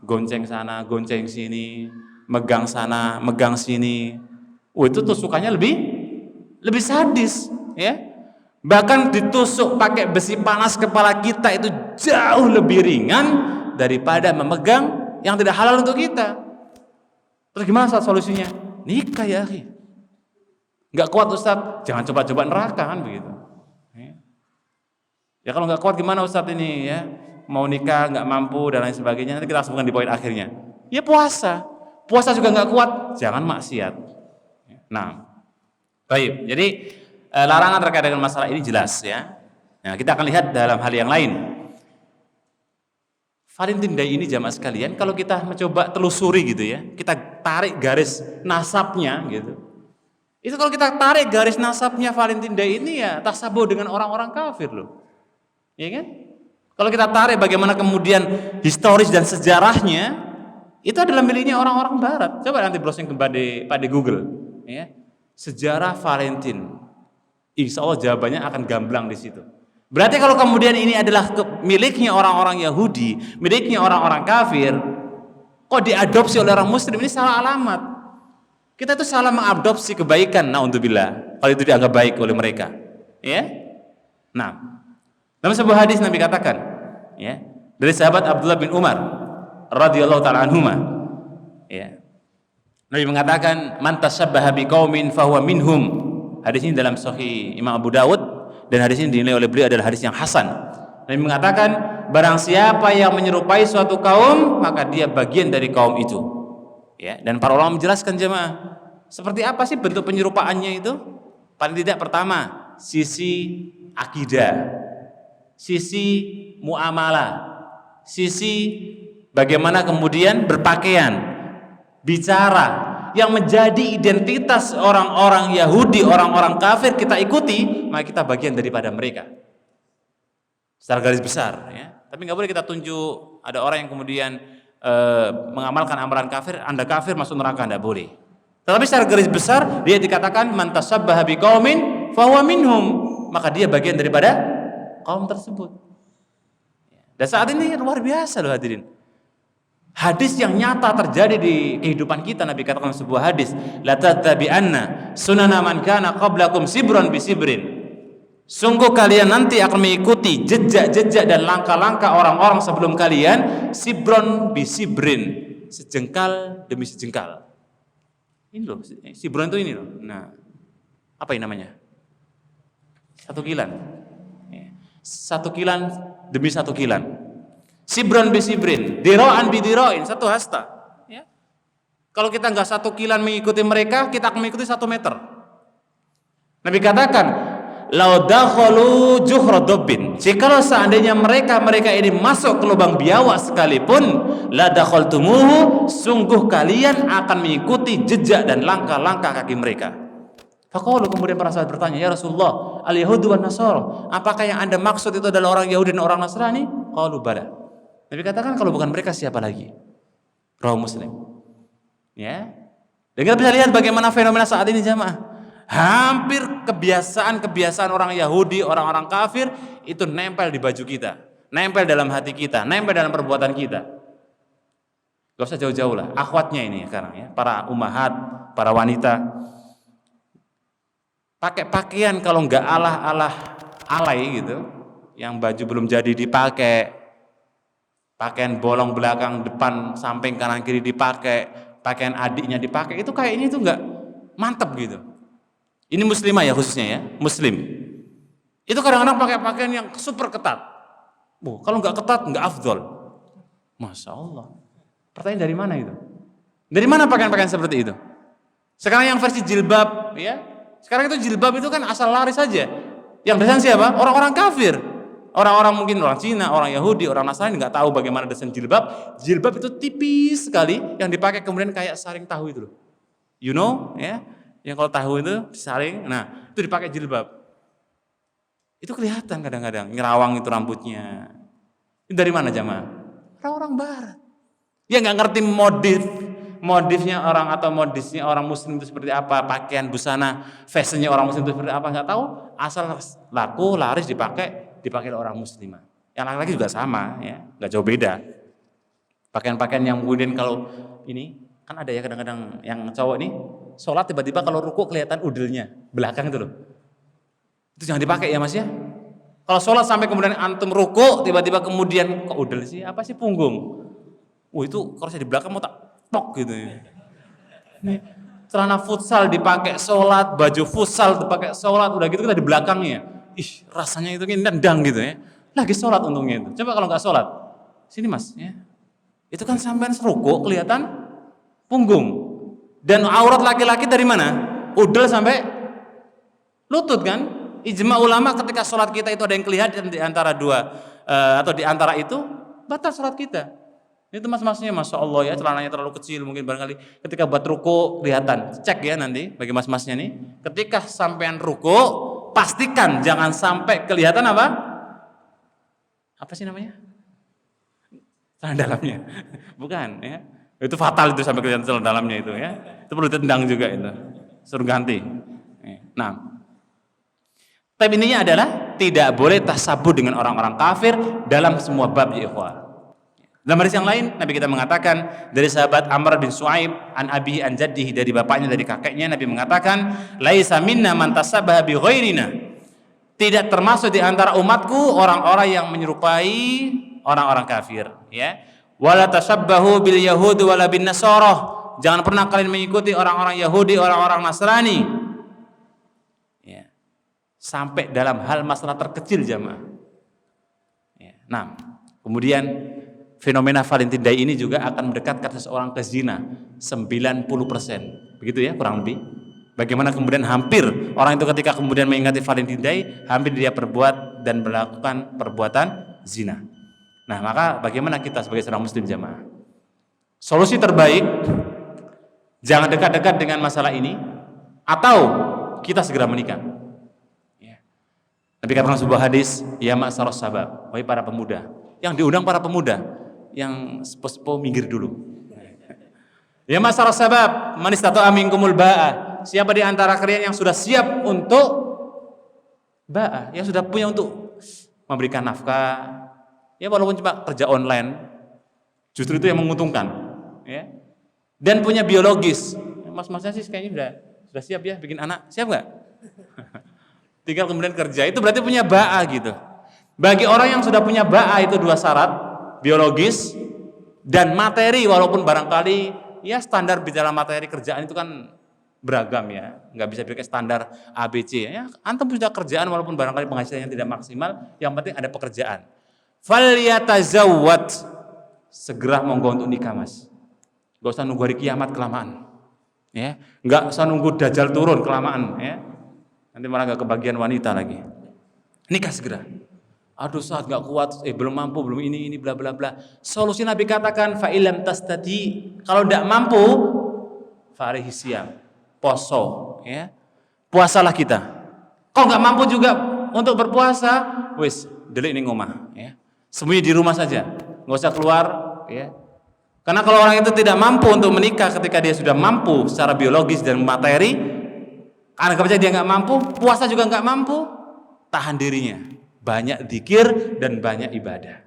Gonceng sana, gonceng sini, megang sana, megang sini. Itu tusukannya lebih sadis, ya. Bahkan ditusuk pakai besi panas kepala kita itu jauh lebih ringan daripada memegang yang tidak halal untuk kita. Terus gimana solusinya? Nikah ya, akhi. Nggak kuat Ustaz, jangan coba-coba neraka kan begitu. Ya kalau nggak kuat gimana Ustaz ini ya? Mau nikah nggak mampu dan lain sebagainya. Nanti kita sebutkan di poin akhirnya. Ya puasa. Puasa juga nggak kuat, jangan maksiat. Nah, baik. Jadi larangan terkait dengan masalah ini jelas ya. Nah, kita akan lihat dalam hal yang lain. Valentine Day ini jamaah sekalian, kalau kita mencoba telusuri gitu ya, kita tarik garis nasabnya gitu. Itu kalau kita tarik garis nasabnya Valentine Day ini ya tasabuh dengan orang-orang kafir loh. Ya kan? Kalau kita tarik bagaimana kemudian historis dan sejarahnya, itu adalah miliknya orang-orang barat. Coba nanti browsing pada Google ya. Sejarah Valentine. Insya Allah jawabannya akan gamblang di situ. Berarti kalau kemudian ini adalah miliknya orang-orang Yahudi, miliknya orang-orang kafir, kok diadopsi oleh orang Muslim, ini salah alamat. Kita itu salah mengadopsi kebaikan, naudzubillah, kalau itu dianggap baik oleh mereka. Ya. Nah, dalam sebuah hadis Nabi katakan, ya, dari sahabat Abdullah bin Umar radhiyallahu taala anhuma, ya. Nabi mengatakan, "Man tashabbaha biqaumin fahuwa minhum." Hadis ini dalam Sahih Imam Abu Dawud dan hadis ini dinilai oleh beliau adalah hadis yang hasan. Nabi mengatakan, barang siapa yang menyerupai suatu kaum, maka dia bagian dari kaum itu. Ya, dan para ulama menjelaskan jemaah, seperti apa sih bentuk penyerupaannya itu? Paling tidak pertama, sisi akidah, sisi muamalah, sisi bagaimana kemudian berpakaian, bicara, yang menjadi identitas orang-orang Yahudi, orang-orang kafir kita ikuti, maka kita bagian daripada mereka. Secara garis besar, ya. Tapi nggak boleh kita tunjuk ada orang yang kemudian mengamalkan amalan kafir, Anda kafir masuk neraka, nggak boleh. Tetapi secara garis besar dia dikatakan man tasabbaha biqaumin fahuwa minhum, maka dia bagian daripada kaum tersebut. Dan saat ini luar biasa loh hadirin. Hadis yang nyata terjadi di kehidupan kita, Nabi katakan sebuah hadis, la tattabi'anna sunana man kana qablakum sibran bi sibrin. Sungguh kalian nanti akan mengikuti jejak-jejak dan langkah-langkah orang-orang sebelum kalian, sibron bi sibrin, sejengkal demi sejengkal. Ini loh, sibron itu ini loh. Nah, apa ini namanya? 1 kilan. 1 kilan demi 1 kilan. Sibron bi sibrin, diro'an bi diro'in, 1 hasta. Ya. Kalau kita nggak 1 kilan mengikuti mereka, kita akan mengikuti 1 meter. Nabi katakan, lau dakhalu juhra dabbin, jikalau seandainya mereka ini masuk ke lubang biawak sekalipun, la dakhaltumuhu, sungguh kalian akan mengikuti jejak dan langkah-langkah kaki mereka. Faqalu, kemudian para sahabat bertanya, ya Rasulullah, al-yahudu wan nasara, apakah yang Anda maksud itu adalah orang Yahudi dan orang Nasrani? Qalu bala. Nabi katakan kalau bukan mereka siapa lagi? Rawahu Muslim. Ya. Dan kita bisa lihat bagaimana fenomena saat ini jamaah. Hampir kebiasaan orang Yahudi, orang-orang kafir itu nempel di baju kita, nempel dalam hati kita, nempel dalam perbuatan kita. Gak usah jauh-jauh lah, akhwatnya ini sekarang ya, para ummahat, para wanita. Pakai pakaian kalau nggak alay gitu, yang baju belum jadi dipakai, pakaian bolong belakang, depan, samping, kanan, kiri dipakai, pakaian adiknya dipakai, itu kayaknya itu nggak mantep gitu. Ini muslimah ya khususnya ya, muslim. Itu kadang-kadang pakai pakaian yang super ketat. Kalau nggak ketat nggak afdol. Masya Allah. Pertanyaan dari mana itu? Dari mana pakaian-pakaian seperti itu? Sekarang yang versi jilbab, ya. Sekarang itu jilbab itu kan asal laris saja. Yang desain siapa? Orang-orang kafir. Orang-orang mungkin orang Cina, orang Yahudi, orang Nasrani nggak tahu bagaimana desain jilbab. Jilbab itu tipis sekali yang dipakai kemudian kayak saring tahu itu loh. You know, ya. Yang kalau tahu itu disaring, nah itu dipakai jilbab. Itu kelihatan kadang-kadang, ngerawang itu rambutnya. Ini dari mana jamaah? Orang-orang barat. Ya nggak ngerti modifnya orang atau modisnya orang muslim itu seperti apa, pakaian busana fashionnya orang muslim itu seperti apa, nggak tahu, asal laku laris dipakai oleh orang muslimah. Yang laki-laki juga sama ya, nggak jauh beda. Pakaian-pakaian yang kemudian kalau ini kan ada ya kadang-kadang yang cowok nih sholat tiba-tiba kalau ruku kelihatan udelnya belakang itu loh, itu jangan dipakai ya mas ya. Kalau sholat sampai kemudian antum ruku tiba-tiba kemudian kok udel sih, apa sih punggung, itu kalau saya di belakang mau tak pok gitu ya. Nih, celana futsal dipakai sholat, baju futsal dipakai sholat, udah gitu kita di belakangnya, ih rasanya itu nendang gitu ya. Lagi sholat untungnya itu. Coba kalau nggak sholat, sini mas ya. Itu kan sampean seruku kelihatan punggung. Dan aurat laki-laki dari mana? Udel sampai lutut kan? Ijma ulama ketika sholat kita itu ada yang kelihatan di antara dua atau di antara itu batal sholat kita. Itu mas-masnya masya Allah ya, celananya terlalu kecil mungkin barangkali ketika buat ruku kelihatan. Cek ya nanti bagi mas-masnya nih. Ketika sampean ruku pastikan jangan sampai kelihatan apa? Apa sih namanya? Celana dalamnya. Bukan ya. Itu fatal itu sampai kelihatan celana dalamnya itu ya. Itu perlu ditendang juga itu. Suruh ganti. Nah, tapi intinya adalah tidak boleh tasabuh dengan orang-orang kafir dalam semua bab ya ikhwah. Dalam hadis yang lain Nabi kita mengatakan dari sahabat Amr bin Su'aib an abihi an jaddihi, dari bapaknya dari kakeknya, Nabi mengatakan laisa minna man tasabbaha bi ghairina, tidak termasuk di antara umatku orang-orang yang menyerupai orang-orang kafir ya. Wala tasabbahu bil yahudi wala bin nasara, jangan pernah kalian mengikuti orang-orang Yahudi, orang-orang Nasrani ya. Sampai dalam hal masalah terkecil jamaah ya. Nah, kemudian fenomena Valentine Day ini juga akan mendekatkan seseorang ke zina 90%, begitu ya kurang lebih. Bagaimana kemudian hampir orang itu ketika kemudian mengingati Valentine Day hampir dia perbuat dan melakukan perbuatan zina. Nah, maka bagaimana kita sebagai seorang muslim jamaah? Solusi terbaik, jangan dekat-dekat dengan masalah ini, atau kita segera menikah ya. Nabi katakan sebuah hadis, ya ma'syaras sabab, wahai para pemuda. Yang diundang para pemuda, yang sepo-sepo minggir dulu. Ya ma'syaras sabab, man istata'a minkumul ba'ah, siapa di antara kalian yang sudah siap untuk ba'ah, yang sudah punya untuk memberikan nafkah, ya walaupun cuma kerja online, justru itu yang menguntungkan ya. Dan punya biologis, mas-masnya sih kayaknya sudah siap ya bikin anak, siap nggak? Tinggal kemudian kerja, itu berarti punya ba'ah gitu. Bagi orang yang sudah punya ba'ah itu dua syarat, biologis dan materi, walaupun barangkali ya standar bicara materi kerjaan itu kan beragam ya, nggak bisa pakai standar ABC ya. Antum sudah kerjaan walaupun barangkali penghasilannya tidak maksimal, yang penting ada pekerjaan. Falyatazawwad, segera monggo untuk nikah mas. Gak usah nunggu hari kiamat kelamaan ya, nggak usah nunggu dajjal turun kelamaan ya, nanti malah nggak kebagian wanita lagi. Nikah segera. Aduh saat nggak kuat, belum mampu, belum ini bla bla bla. Solusi Nabi katakan fa ilam tastati, kalau tidak mampu fa alaihi siyam, poso ya, puasalah kita. Kalau nggak mampu juga untuk berpuasa, wis delik ning omah ya, sembunyi di rumah saja, nggak usah keluar ya. Karena kalau orang itu tidak mampu untuk menikah ketika dia sudah mampu secara biologis dan materi, karena ketika dia nggak mampu, puasa juga nggak mampu, tahan dirinya, banyak zikir dan banyak ibadah.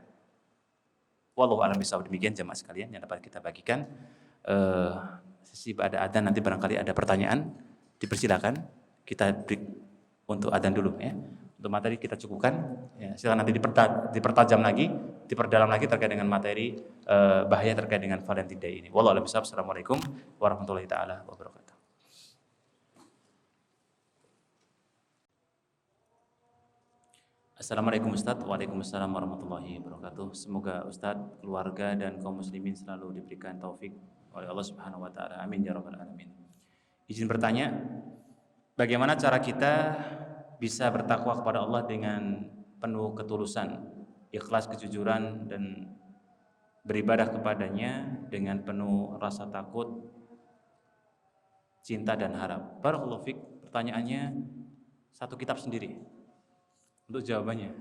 Wallahu a'lam bishawab. Demikian jemaah sekalian yang dapat kita bagikan. Sesi pada adzan nanti barangkali ada pertanyaan, dipersilakan. Kita break untuk adzan dulu ya. Untuk materi kita cukupkan, ya, silakan nanti dipertajam lagi, diperdalam lagi terkait dengan materi bahaya terkait dengan Valentine Day ini. Wallahu a'lam bishawab. Assalamualaikum warahmatullahi taala wabarakatuh. Assalamualaikum Ustadz. Waalaikumsalam warahmatullahi wabarakatuh. Semoga Ustadz, keluarga dan kaum muslimin selalu diberikan taufik oleh Allah Subhanahu wa taala. Amin ya rabbal alamin. Izin bertanya, bagaimana cara kita bisa bertakwa kepada Allah dengan penuh ketulusan, ikhlas, kejujuran, dan beribadah kepadanya dengan penuh rasa takut, cinta dan harap? Barakallahu fik. Pertanyaannya satu kitab sendiri untuk jawabannya.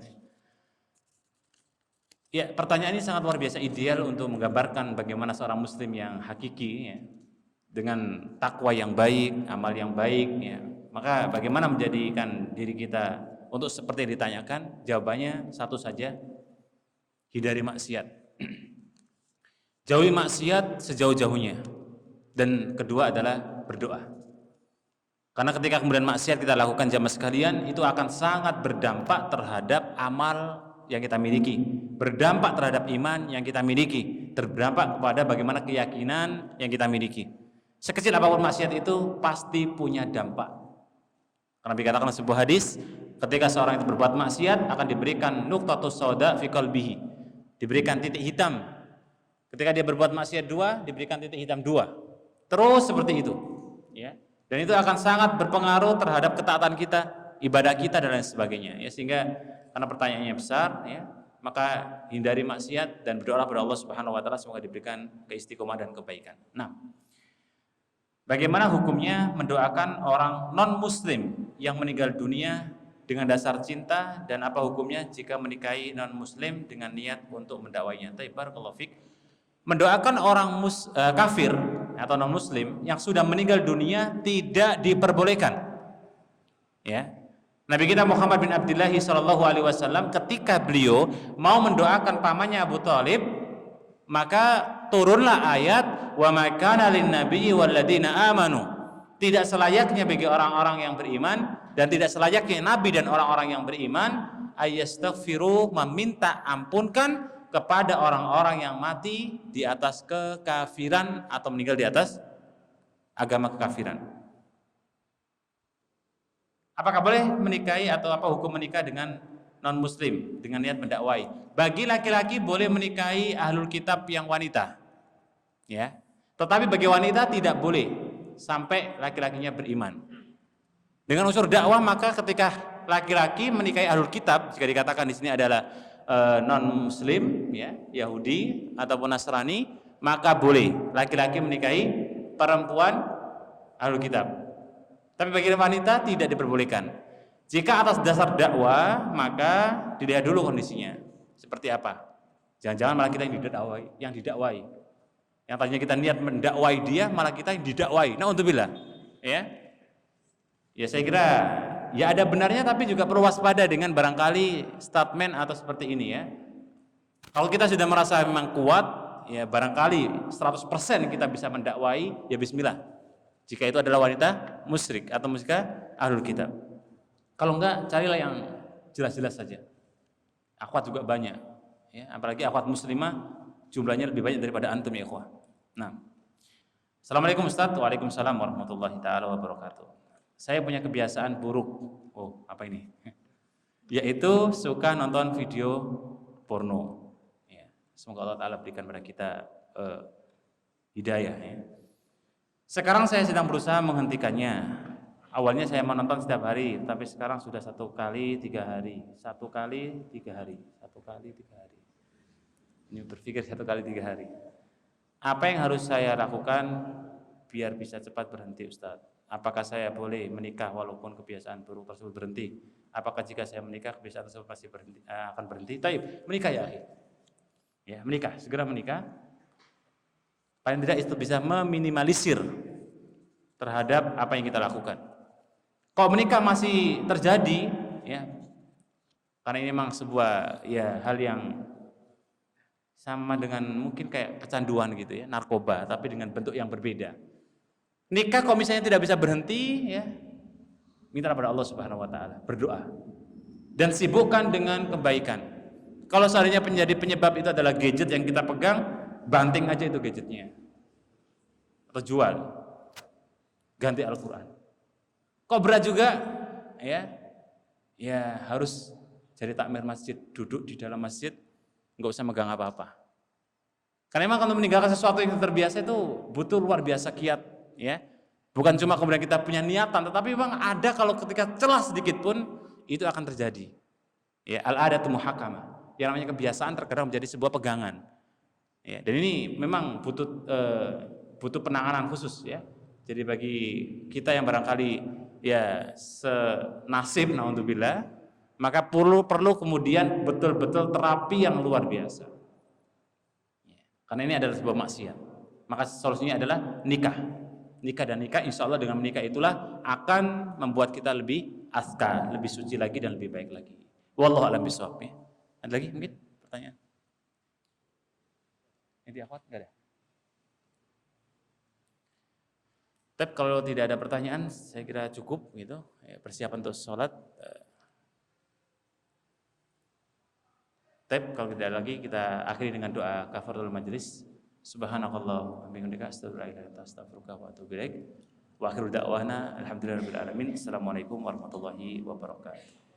Ya, pertanyaan ini sangat luar biasa ideal untuk menggambarkan bagaimana seorang muslim yang hakiki ya, dengan takwa yang baik, amal yang baik ya. Maka bagaimana menjadikan diri kita untuk seperti yang ditanyakan? Jawabannya satu saja, hindari maksiat. Jauhi maksiat sejauh-jauhnya. Dan kedua adalah berdoa. Karena ketika kemudian maksiat kita lakukan jamaah sekalian, itu akan sangat berdampak terhadap amal yang kita miliki, berdampak terhadap iman yang kita miliki, berdampak kepada bagaimana keyakinan yang kita miliki. Sekecil apapun maksiat itu pasti punya dampak. Karena dikatakan sebuah hadis, ketika seorang itu berbuat maksiat akan diberikan nuqtatus sauda fi qalbihi, diberikan titik hitam. Ketika dia berbuat maksiat dua, diberikan titik hitam dua. Terus seperti itu, ya. Dan itu akan sangat berpengaruh terhadap ketaatan kita, ibadah kita dan lain sebagainya. Ya, sehingga karena pertanyaannya besar, ya, maka hindari maksiat dan berdoa kepada Allah Subhanahu Wa Taala semoga diberikan keistiqomah dan kebaikan. Nah, bagaimana hukumnya mendoakan orang non Muslim yang meninggal dunia dengan dasar cinta, dan apa hukumnya jika menikahi non Muslim dengan niat untuk mendakwainya? Barakallahu fik. Mendoakan orang kafir atau non muslim yang sudah meninggal dunia tidak diperbolehkan. Ya. Nabi kita Muhammad bin Abdullah sallallahu alaihi wasallam ketika beliau mau mendoakan pamannya Abu Thalib, maka turunlah ayat wa ma kana lin nabiyyi wal ladina amanu. Tidak selayaknya bagi orang-orang yang beriman dan tidak selayaknya nabi dan orang-orang yang beriman ayastaghfiru, meminta ampunkan kepada orang-orang yang mati di atas kekafiran atau meninggal di atas agama kekafiran. Apakah boleh menikahi atau apa hukum menikah dengan non muslim dengan niat mendakwai? Bagi laki-laki boleh menikahi ahlul kitab yang wanita, ya. Tetapi bagi wanita tidak boleh sampai laki-lakinya beriman. Dengan unsur dakwah, maka ketika laki-laki menikahi ahlul kitab, jika dikatakan di sini adalah non muslim ya, Yahudi ataupun Nasrani, maka boleh laki-laki menikahi perempuan ahlul kitab. Tapi bagi wanita tidak diperbolehkan. Jika atas dasar dakwah, maka dilihat dulu kondisinya seperti apa. Jangan-jangan malah kita yang didakwai. Yang tadinya kita niat mendakwai dia, malah kita yang didakwai. Naudzubillah. Ya. Ya saya kira ya ada benarnya, tapi juga perlu waspada dengan barangkali statement atau seperti ini ya. Kalau kita sudah merasa memang kuat, ya barangkali 100% kita bisa mendakwai, ya bismillah. Jika itu adalah wanita musyrik atau musyrikah ahlul kitab. Kalau enggak, carilah yang jelas-jelas saja. Akhwat juga banyak, ya, apalagi akhwat muslimah jumlahnya lebih banyak daripada antum ya ikhwah. Nah. Assalamualaikum Ustaz. Waalaikumsalam warahmatullahi taala wabarakatuh. Saya punya kebiasaan buruk. Oh, apa ini? Yaitu suka nonton video porno. Ya, semoga Allah Ta'ala berikan pada kita hidayah. Ya. Sekarang saya sedang berusaha menghentikannya. Awalnya saya menonton setiap hari, tapi sekarang sudah 1 kali 3 hari. 1 kali 3 hari. 1 kali 3 hari. Ini berpikir 1 kali 3 hari. Apa yang harus saya lakukan biar bisa cepat berhenti Ustaz? Apakah saya boleh menikah walaupun kebiasaan buruk tersebut berhenti? Apakah jika saya menikah kebiasaan tersebut pasti akan berhenti? Taib, menikah ya akhi. Ya, menikah, segera menikah. Paling tidak itu bisa meminimalisir terhadap apa yang kita lakukan. Kalau menikah masih terjadi, ya, karena ini memang sebuah ya hal yang sama dengan mungkin kayak kecanduan gitu ya, narkoba, tapi dengan bentuk yang berbeda. Nikah kalau misalnya tidak bisa berhenti, ya minta kepada Allah Subhanahu Wa Taala, berdoa dan sibukkan dengan kebaikan. Kalau seandainya menjadi penyebab itu adalah gadget yang kita pegang, banting aja itu gadgetnya atau jual, ganti Al-Quran. Kok berat juga, ya harus jadi takmir masjid, duduk di dalam masjid, nggak usah megang apa-apa. Karena memang kalau meninggalkan sesuatu yang terbiasa itu butuh luar biasa kiat, ya. Bukan cuma kemudian kita punya niatan, tetapi memang ada kalau ketika celah sedikit pun itu akan terjadi. Ya, al-adatu muhakamah. Yang namanya kebiasaan terkadang menjadi sebuah pegangan. Ya, dan ini memang butuh penanganan khusus ya. Jadi bagi kita yang barangkali ya senasib naudzubillah Maka perlu kemudian betul-betul terapi yang luar biasa. Karena ini adalah sebuah maksiat. Maka solusinya adalah nikah. Nikah dan nikah, insya Allah dengan menikah itulah akan membuat kita lebih azka, lebih suci lagi dan lebih baik lagi. Wallahu a'lam bishawab. Ada lagi mungkin pertanyaan? Ini akhwat enggak ada? Tapi kalau tidak ada pertanyaan, saya kira cukup gitu. Persiapan untuk sholat. Tapi kalau tidak lagi, kita akhiri dengan doa kafaratul majlis. Subhanakallah wa bihamdika astaghfiruka wa atubu ilaik. Wa akhiru da'wana alhamdulillahirabbil alamin. Assalamualaikum warahmatullahi wabarakatuh.